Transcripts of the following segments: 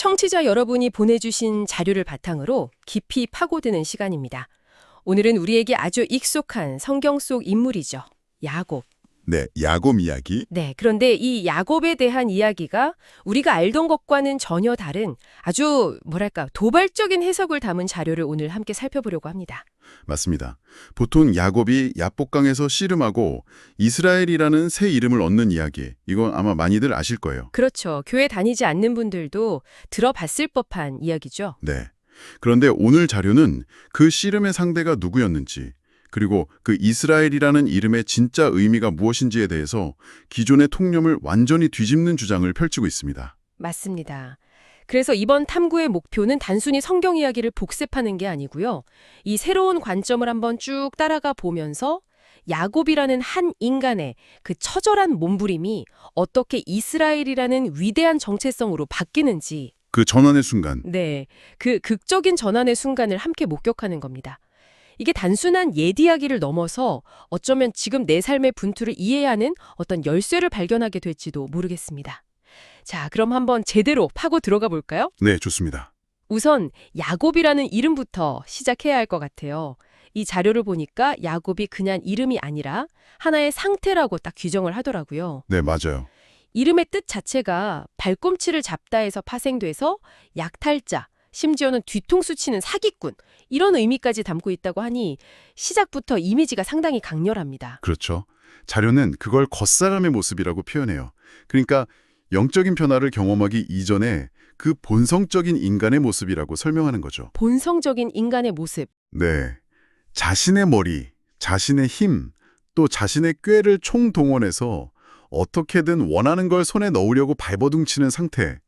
청취자 여러분이 보내주신 자료를 바탕으로 깊이 파고드는 시간입니다. 오늘은 우리에게 아주 익숙한 성경 속 인물이죠. 야곱. 네, 야곱 이야기. 네, 그런데 이 야곱에 대한 이야기가 우리가 알던 것과는 전혀 다른 아주 도발적인 해석을 담은 자료를 오늘 함께 살펴보려고 합니다. 맞습니다. 보통 야곱이 야복강에서 씨름하고 이스라엘이라는 새 이름을 얻는 이야기. 이건 아마 많이들 아실 거예요. 그렇죠. 교회 다니지 않는 분들도 들어봤을 법한 이야기죠. 네. 그런데 오늘 자료는 그 씨름의 상대가 누구였는지, 그리고 그 이스라엘이라는 이름의 진짜 의미가 무엇인지에 대해서 기존의 통념을 완전히 뒤집는 주장을 펼치고 있습니다. 맞습니다. 그래서 이번 탐구의 목표는 단순히 성경 이야기를 복습하는 게 아니고요. 이 새로운 관점을 한번 쭉 따라가 보면서 야곱이라는 한 인간의 그 처절한 몸부림이 어떻게 이스라엘이라는 위대한 정체성으로 바뀌는지, 그 전환의 순간. 네, 그 극적인 전환의 순간을 함께 목격하는 겁니다. 이게 단순한 옛 이야기를 넘어서 어쩌면 지금 내 삶의 분투를 이해하는 어떤 열쇠를 발견하게 될지도 모르겠습니다. 자, 그럼 한번 제대로 파고 들어가 볼까요? 네, 좋습니다. 우선 야곱이라는 이름부터 시작해야 할 것 같아요. 이 자료를 보니까 야곱이 그냥 이름이 아니라 하나의 상태라고 딱 규정을 하더라고요. 네, 맞아요. 이름의 뜻 자체가 발꿈치를 잡다에서 파생돼서 약탈자, 심지어는 뒤통수 치는 사기꾼, 이런 의미까지 담고 있다고 하니 시작부터 이미지가 상당히 강렬합니다. 그렇죠. 자료는 그걸 겉사람의 모습이라고 표현해요. 그러니까 영적인 변화를 경험하기 이전에 그 본성적인 인간의 모습이라고 설명하는 거죠. 본성적인 인간의 모습. 네. 자신의 머리, 자신의 힘, 또 자신의 꾀를 총동원해서 어떻게든 원하는 걸 손에 넣으려고 발버둥치는 상태.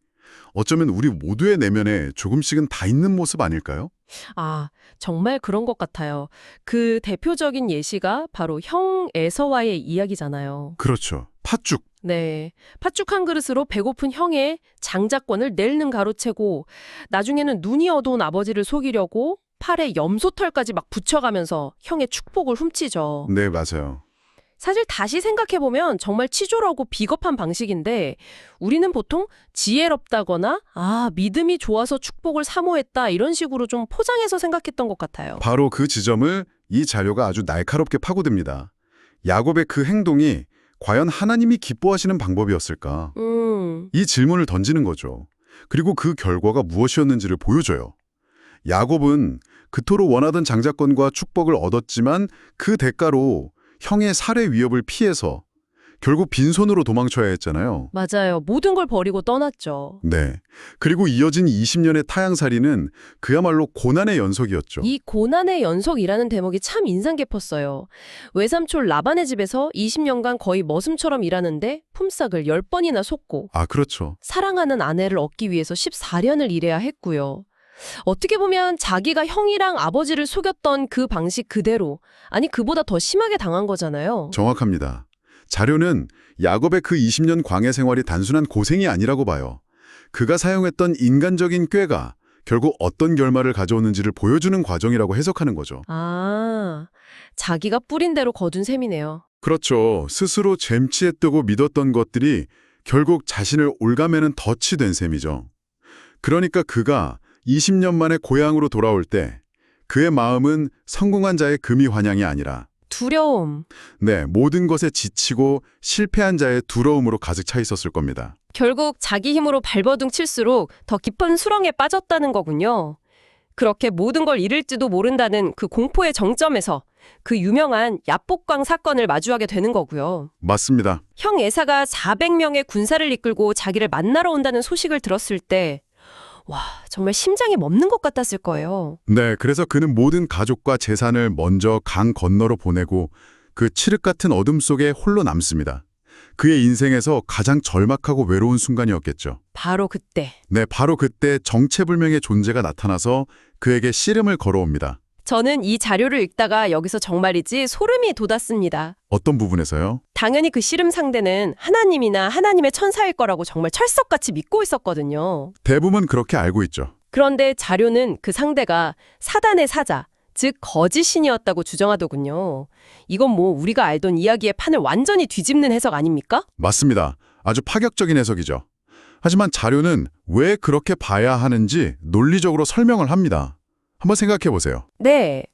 어쩌면 우리 모두의 내면에 조금씩은 다 있는 모습 아닐까요? 아, 정말 그런 것 같아요. 그 대표적인 예시가 바로 형 에서와의 이야기잖아요. 그렇죠. 팥죽. 네, 팥죽 한 그릇으로 배고픈 형의 장자권을 낼는 가로채고 나중에는 눈이 어두운 아버지를 속이려고 팔에 염소털까지 막 붙여가면서 형의 축복을 훔치죠. 네, 맞아요. 사실 다시 생각해보면 정말 치졸하고 비겁한 방식인데 우리는 보통 지혜롭다거나 믿음이 좋아서 축복을 사모했다 이런 식으로 좀 포장해서 생각했던 것 같아요. 바로 그 지점을 이 자료가 아주 날카롭게 파고듭니다. 야곱의 그 행동이 과연 하나님이 기뻐하시는 방법이었을까? 이 질문을 던지는 거죠. 그리고 그 결과가 무엇이었는지를 보여줘요. 야곱은 그토록 원하던 장자권과 축복을 얻었지만 그 대가로 형의 살해 위협을 피해서 결국 빈손으로 도망쳐야 했잖아요. 맞아요. 모든 걸 버리고 떠났죠. 네. 그리고 이어진 20년의 타향살이는 그야말로 고난의 연속이었죠. 이 고난의 연속이라는 대목이 참 인상 깊었어요. 외삼촌 라반의 집에서 20년간 거의 머슴처럼 일하는데 품삯을 10번이나 속고 아, 그렇죠. 사랑하는 아내를 얻기 위해서 14년을 일해야 했고요. 어떻게 보면 자기가 형이랑 아버지를 속였던 그 방식 그대로, 아니 그보다 더 심하게 당한 거잖아요. 정확합니다. 자료는 야곱의 그 20년 광야 생활이 단순한 고생이 아니라고 봐요. 그가 사용했던 인간적인 꾀가 결국 어떤 결말을 가져오는지를 보여주는 과정이라고 해석하는 거죠. 아, 자기가 뿌린 대로 거둔 셈이네요. 그렇죠. 스스로 잼치했다고 믿었던 것들이 결국 자신을 올가매는 덫이 된 셈이죠. 그러니까 그가 20년 만에 고향으로 돌아올 때 그의 마음은 성공한 자의 금이 환영이 아니라 두려움. 네, 모든 것에 지치고 실패한 자의 두려움으로 가득 차 있었을 겁니다. 결국 자기 힘으로 발버둥 칠수록 더 깊은 수렁에 빠졌다는 거군요. 그렇게 모든 걸 잃을지도 모른다는 그 공포의 정점에서 그 유명한 야복강 사건을 마주하게 되는 거고요. 맞습니다. 형 에사가 400명의 군사를 이끌고 자기를 만나러 온다는 소식을 들었을 때 와, 정말 심장이 멎는 것 같았을 거예요. 네, 그래서 그는 모든 가족과 재산을 먼저 강 건너로 보내고 그 칠흑 같은 어둠 속에 홀로 남습니다. 그의 인생에서 가장 절박하고 외로운 순간이었겠죠. 바로 그때. 네, 바로 그때 정체불명의 존재가 나타나서 그에게 씨름을 걸어옵니다. 저는 이 자료를 읽다가 여기서 정말이지 소름이 돋았습니다. 어떤 부분에서요? 당연히 그 씨름 상대는 하나님이나 하나님의 천사일 거라고 정말 철석같이 믿고 있었거든요. 대부분 그렇게 알고 있죠. 그런데 자료는 그 상대가 사단의 사자, 즉 거짓신이었다고 주장하더군요. 이건 뭐 우리가 알던 이야기의 판을 완전히 뒤집는 해석 아닙니까? 맞습니다. 아주 파격적인 해석이죠. 하지만 자료는 왜 그렇게 봐야 하는지 논리적으로 설명을 합니다. 한번 생각해 보세요. 네.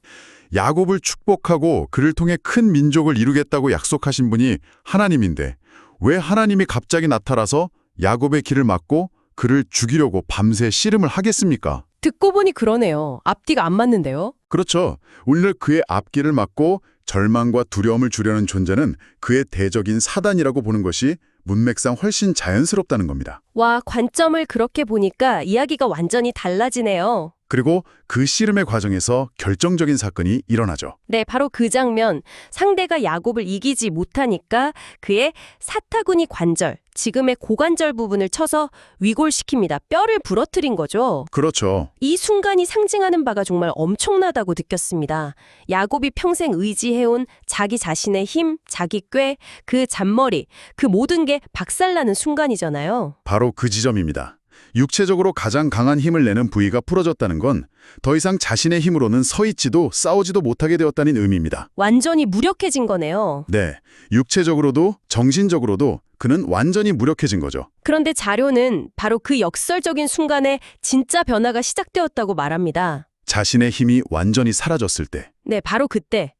야곱을 축복하고 그를 통해 큰 민족을 이루겠다고 약속하신 분이 하나님인데 왜 하나님이 갑자기 나타나서 야곱의 길을 막고 그를 죽이려고 밤새 씨름을 하겠습니까? 듣고 보니 그러네요. 앞뒤가 안 맞는데요. 그렇죠. 오늘 그의 앞길을 막고 절망과 두려움을 주려는 존재는 그의 대적인 사단이라고 보는 것이 문맥상 훨씬 자연스럽다는 겁니다. 와, 관점을 그렇게 보니까 이야기가 완전히 달라지네요. 그리고 그 씨름의 과정에서 결정적인 사건이 일어나죠. 네, 바로 그 장면. 상대가 야곱을 이기지 못하니까 그의 사타구니 관절, 지금의 고관절 부분을 쳐서 위골시킵니다. 뼈를 부러뜨린 거죠. 그렇죠. 이 순간이 상징하는 바가 정말 엄청나다고 느꼈습니다. 야곱이 평생 의지해온 자기 자신의 힘, 자기 꾀, 그 잔머리, 그 모든 게 박살나는 순간이잖아요. 바로 그 지점입니다. 육체적으로 가장 강한 힘을 내는 부위가 부러졌다는 건 더 이상 자신의 힘으로는 서 있지도 싸우지도 못하게 되었다는 의미입니다. 완전히 무력해진 거네요. 네, 육체적으로도 정신적으로도 그는 완전히 무력해진 거죠. 그런데 자료는 바로 그 역설적인 순간에 진짜 변화가 시작되었다고 말합니다. 자신의 힘이 완전히 사라졌을 때. 네, 바로 그때.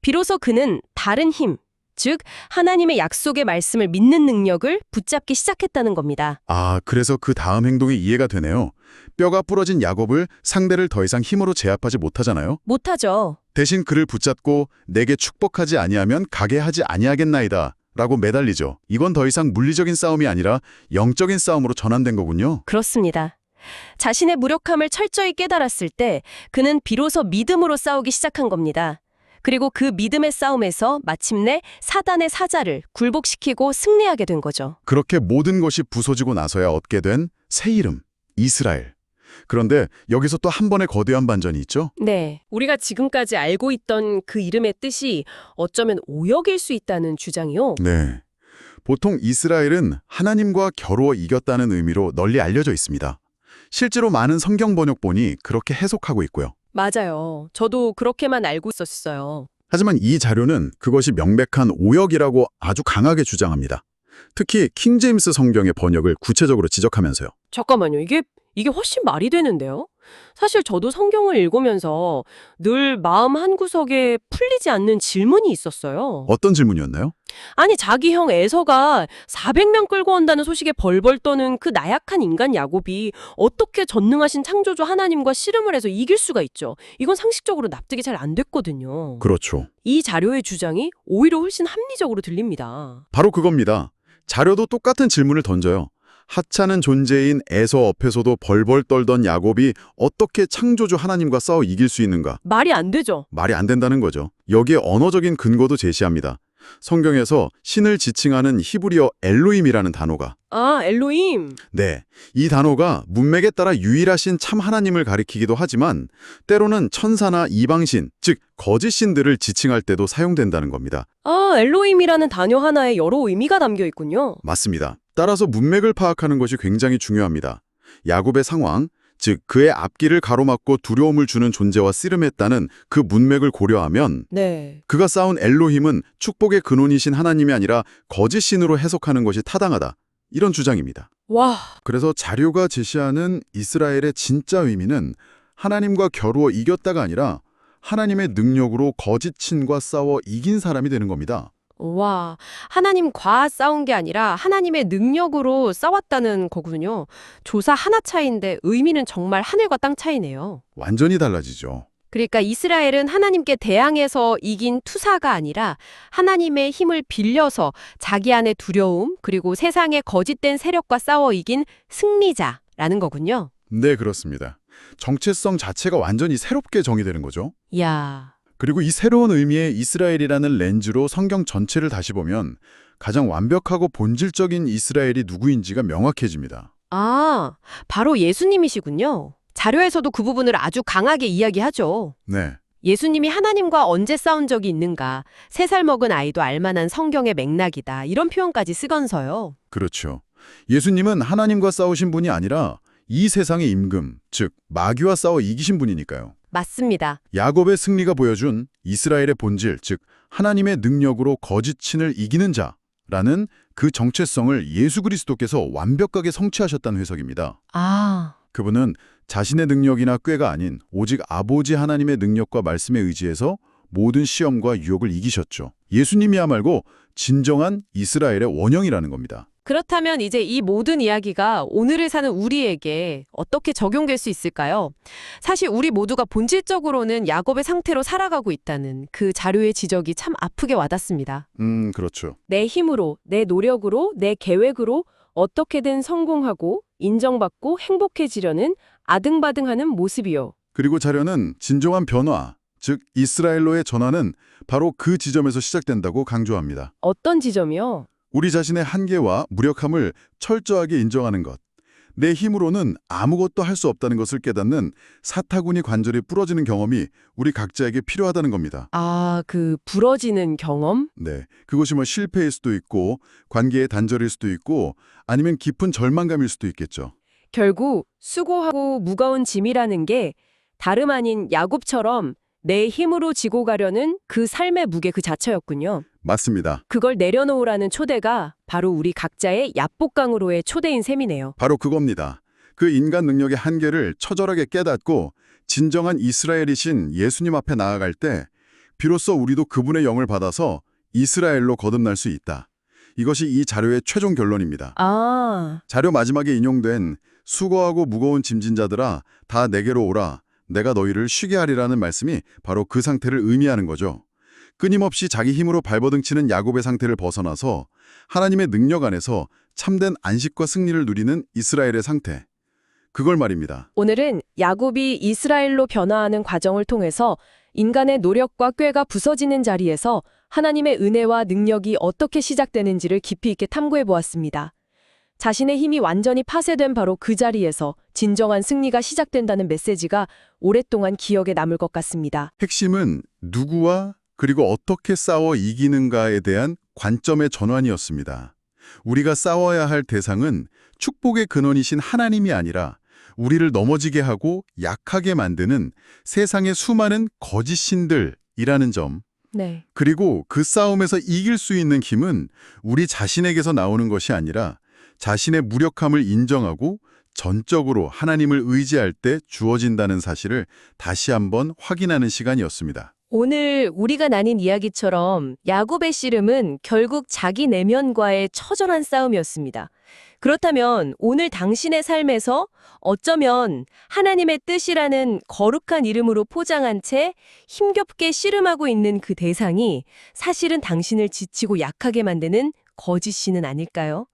비로소 그는 다른 힘, 즉 하나님의 약속의 말씀을 믿는 능력을 붙잡기 시작했다는 겁니다. 아, 그래서 그 다음 행동이 이해가 되네요. 뼈가 부러진 야곱을 상대를 더 이상 힘으로 제압하지 못하잖아요. 못하죠. 대신 그를 붙잡고 내게 축복하지 아니하면 가게 하지 아니하겠나이다 라고 매달리죠. 이건 더 이상 물리적인 싸움이 아니라 영적인 싸움으로 전환된 거군요. 그렇습니다. 자신의 무력함을 철저히 깨달았을 때 그는 비로소 믿음으로 싸우기 시작한 겁니다. 그리고 그 믿음의 싸움에서 마침내 사단의 사자를 굴복시키고 승리하게 된 거죠. 그렇게 모든 것이 부서지고 나서야 얻게 된 새 이름, 이스라엘. 그런데 여기서 또 한 번의 거대한 반전이 있죠? 네, 우리가 지금까지 알고 있던 그 이름의 뜻이 어쩌면 오역일 수 있다는 주장이요. 네. 보통 이스라엘은 하나님과 겨루어 이겼다는 의미로 널리 알려져 있습니다. 실제로 많은 성경 번역본이 그렇게 해석하고 있고요. 맞아요. 저도 그렇게만 알고 있었어요. 하지만 이 자료는 그것이 명백한 오역이라고 아주 강하게 주장합니다. 특히 킹제임스 성경의 번역을 구체적으로 지적하면서요. 잠깐만요. 이게 훨씬 말이 되는데요? 사실 저도 성경을 읽으면서 늘 마음 한구석에 풀리지 않는 질문이 있었어요. 어떤 질문이었나요? 아니, 자기 형 에서가 400명 끌고 온다는 소식에 벌벌 떠는 그 나약한 인간 야곱이 어떻게 전능하신 창조주 하나님과 씨름을 해서 이길 수가 있죠? 이건 상식적으로 납득이 잘 안 됐거든요. 그렇죠. 이 자료의 주장이 오히려 훨씬 합리적으로 들립니다. 바로 그겁니다. 자료도 똑같은 질문을 던져요. 하찮은 존재인 에서 앞에서도 벌벌 떨던 야곱이 어떻게 창조주 하나님과 싸워 이길 수 있는가? 말이 안 되죠. 말이 안 된다는 거죠. 여기에 언어적인 근거도 제시합니다. 성경에서 신을 지칭하는 히브리어 엘로임이라는 단어가 아, 엘로임. 네, 이 단어가 문맥에 따라 유일하신 참 하나님을 가리키기도 하지만 때로는 천사나 이방신, 즉 거짓 신들을 지칭할 때도 사용된다는 겁니다. 아, 엘로임이라는 단어 하나에 여러 의미가 담겨 있군요. 맞습니다. 따라서 문맥을 파악하는 것이 굉장히 중요합니다. 야곱의 상황, 즉 그의 앞길을 가로막고 두려움을 주는 존재와 씨름했다는 그 문맥을 고려하면 네. 그가 쌓은 엘로힘은 축복의 근원이신 하나님이 아니라 거짓 신으로 해석하는 것이 타당하다. 이런 주장입니다. 와, 그래서 자료가 제시하는 이스라엘의 진짜 의미는 하나님과 겨루어 이겼다가 아니라 하나님의 능력으로 거짓 신과 싸워 이긴 사람이 되는 겁니다. 와, 하나님과 싸운 게 아니라 하나님의 능력으로 싸웠다는 거군요. 조사 하나 차이인데 의미는 정말 하늘과 땅 차이네요. 완전히 달라지죠. 그러니까 이스라엘은 하나님께 대항해서 이긴 투사가 아니라 하나님의 힘을 빌려서 자기 안의 두려움 그리고 세상의 거짓된 세력과 싸워 이긴 승리자라는 거군요. 네, 그렇습니다. 정체성 자체가 완전히 새롭게 정의되는 거죠. 이야. 그리고 이 새로운 의미의 이스라엘이라는 렌즈로 성경 전체를 다시 보면 가장 완벽하고 본질적인 이스라엘이 누구인지가 명확해집니다. 아, 바로 예수님이시군요. 자료에서도 그 부분을 아주 강하게 이야기하죠. 네, 예수님이 하나님과 언제 싸운 적이 있는가, 3살 먹은 아이도 알만한 성경의 맥락이다, 이런 표현까지 쓰건서요. 그렇죠. 예수님은 하나님과 싸우신 분이 아니라 이 세상의 임금, 즉 마귀와 싸워 이기신 분이니까요. 맞습니다. 야곱의 승리가 보여준 이스라엘의 본질, 즉 하나님의 능력으로 거짓 신을 이기는 자, 라는 그 정체성을 예수 그리스도께서 완벽하게 성취하셨다는 해석입니다. 아, 그분은 자신의 능력이나 꾀가 아닌 오직 아버지 하나님의 능력과 말씀에 의지해서 모든 시험과 유혹을 이기셨죠. 예수님이야말고 진정한 이스라엘의 원형이라는 겁니다. 그렇다면 이제 이 모든 이야기가 오늘을 사는 우리에게 어떻게 적용될 수 있을까요? 사실 우리 모두가 본질적으로는 야곱의 상태로 살아가고 있다는 그 자료의 지적이 참 아프게 와닿습니다. 그렇죠. 내 힘으로, 내 노력으로, 내 계획으로 어떻게든 성공하고 인정받고 행복해지려는 아등바등하는 모습이요. 그리고 자료는 진정한 변화, 즉 이스라엘로의 전환은 바로 그 지점에서 시작된다고 강조합니다. 어떤 지점이요? 우리 자신의 한계와 무력함을 철저하게 인정하는 것. 내 힘으로는 아무것도 할 수 없다는 것을 깨닫는 사타구니 관절이 부러지는 경험이 우리 각자에게 필요하다는 겁니다. 아, 그 부러지는 경험? 네, 그것이 뭐 실패일 수도 있고 관계의 단절일 수도 있고 아니면 깊은 절망감일 수도 있겠죠. 결국 수고하고 무거운 짐이라는 게 다름 아닌 야곱처럼 내 힘으로 지고 가려는 그 삶의 무게 그 자체였군요. 맞습니다. 그걸 내려놓으라는 초대가 바로 우리 각자의 야복강으로의 초대인 셈이네요. 바로 그겁니다. 그 인간 능력의 한계를 처절하게 깨닫고 진정한 이스라엘이신 예수님 앞에 나아갈 때 비로소 우리도 그분의 영을 받아서 이스라엘로 거듭날 수 있다. 이것이 이 자료의 최종 결론입니다. 아, 자료 마지막에 인용된 수고하고 무거운 짐진 자들아 다 내게로 오라 내가 너희를 쉬게 하리라는 말씀이 바로 그 상태를 의미하는 거죠. 끊임없이 자기 힘으로 발버둥치는 야곱의 상태를 벗어나서 하나님의 능력 안에서 참된 안식과 승리를 누리는 이스라엘의 상태. 그걸 말입니다. 오늘은 야곱이 이스라엘로 변화하는 과정을 통해서 인간의 노력과 꾀가 부서지는 자리에서 하나님의 은혜와 능력이 어떻게 시작되는지를 깊이 있게 탐구해 보았습니다. 자신의 힘이 완전히 파쇄된 바로 그 자리에서 진정한 승리가 시작된다는 메시지가 오랫동안 기억에 남을 것 같습니다. 핵심은 누구와 그리고 어떻게 싸워 이기는가에 대한 관점의 전환이었습니다. 우리가 싸워야 할 대상은 축복의 근원이신 하나님이 아니라 우리를 넘어지게 하고 약하게 만드는 세상의 수많은 거짓 신들이라는 점. 네. 그리고 그 싸움에서 이길 수 있는 힘은 우리 자신에게서 나오는 것이 아니라 자신의 무력함을 인정하고 전적으로 하나님을 의지할 때 주어진다는 사실을 다시 한번 확인하는 시간이었습니다. 오늘 우리가 나눈 이야기처럼 야곱의 씨름은 결국 자기 내면과의 처절한 싸움이었습니다. 그렇다면 오늘 당신의 삶에서 어쩌면 하나님의 뜻이라는 거룩한 이름으로 포장한 채 힘겹게 씨름하고 있는 그 대상이 사실은 당신을 지치고 약하게 만드는 거짓 신은 아닐까요?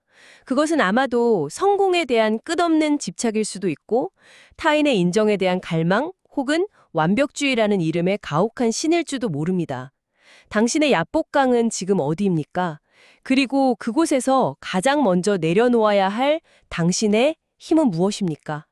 그것은 아마도 성공에 대한 끝없는 집착일 수도 있고 타인의 인정에 대한 갈망 혹은 완벽주의라는 이름의 가혹한 신일지도 모릅니다. 당신의 야복강은 지금 어디입니까? 그리고 그곳에서 가장 먼저 내려놓아야 할 당신의 힘은 무엇입니까?